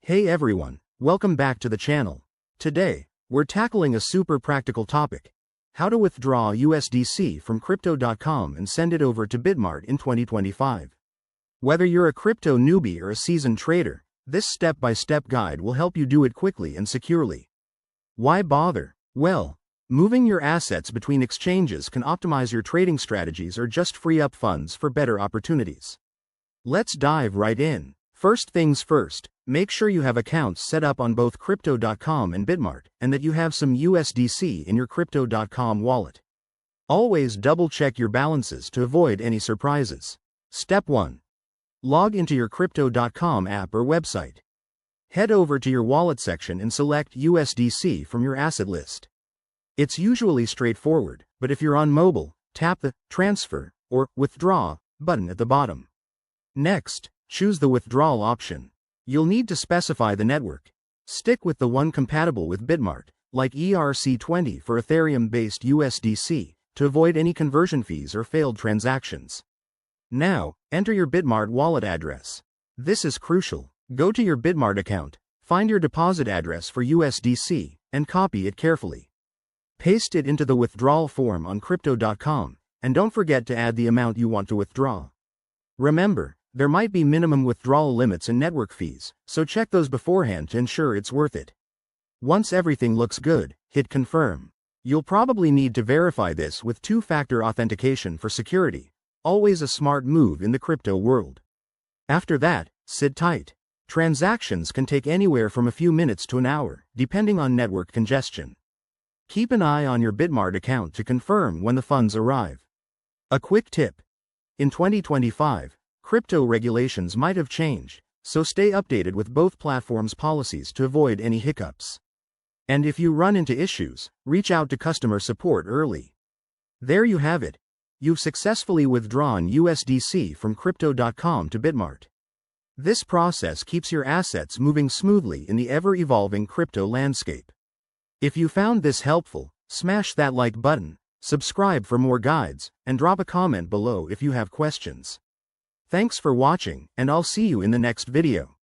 Hey everyone, welcome back to the channel. Today, we're tackling a super practical topic: how to withdraw USDC from Crypto.com and send it over to Bitmart in 2025. Whether you're a crypto newbie or a seasoned trader, this step-by-step guide will help you do it quickly and securely. Why bother? Well, moving your assets between exchanges can optimize your trading strategies or just free up funds for better opportunities. Let's dive right in. First things first, make sure you have accounts set up on both Crypto.com and Bitmart, and that you have some USDC in your Crypto.com wallet. Always double-check your balances to avoid any surprises. Step 1. Log into your Crypto.com app or website. Head over to your wallet section and select USDC from your asset list. It's usually straightforward, but if you're on mobile, tap the Transfer or Withdraw button at the bottom. Next, choose the withdrawal option. You'll need to specify the network. Stick with the one compatible with Bitmart, like ERC20 for Ethereum-based USDC, to avoid any conversion fees or failed transactions. Now, enter your Bitmart wallet address. This is crucial. Go to your Bitmart account, find your deposit address for USDC, and copy it carefully. Paste it into the withdrawal form on Crypto.com, and don't forget to add the amount you want to withdraw. Remember, there might be minimum withdrawal limits and network fees, so check those beforehand to ensure it's worth it. Once everything looks good, hit confirm. You'll probably need to verify this with two-factor authentication for security, always a smart move in the crypto world. After that, sit tight. Transactions can take anywhere from a few minutes to an hour, depending on network congestion. Keep an eye on your Bitmart account to confirm when the funds arrive. A quick tip: in 2025, crypto regulations might have changed, so stay updated with both platforms' policies to avoid any hiccups. And if you run into issues, reach out to customer support early. There you have it. You've successfully withdrawn USDC from Crypto.com to Bitmart. This process keeps your assets moving smoothly in the ever-evolving crypto landscape. If you found this helpful, smash that like button, subscribe for more guides, and drop a comment below if you have questions. Thanks for watching, and I'll see you in the next video.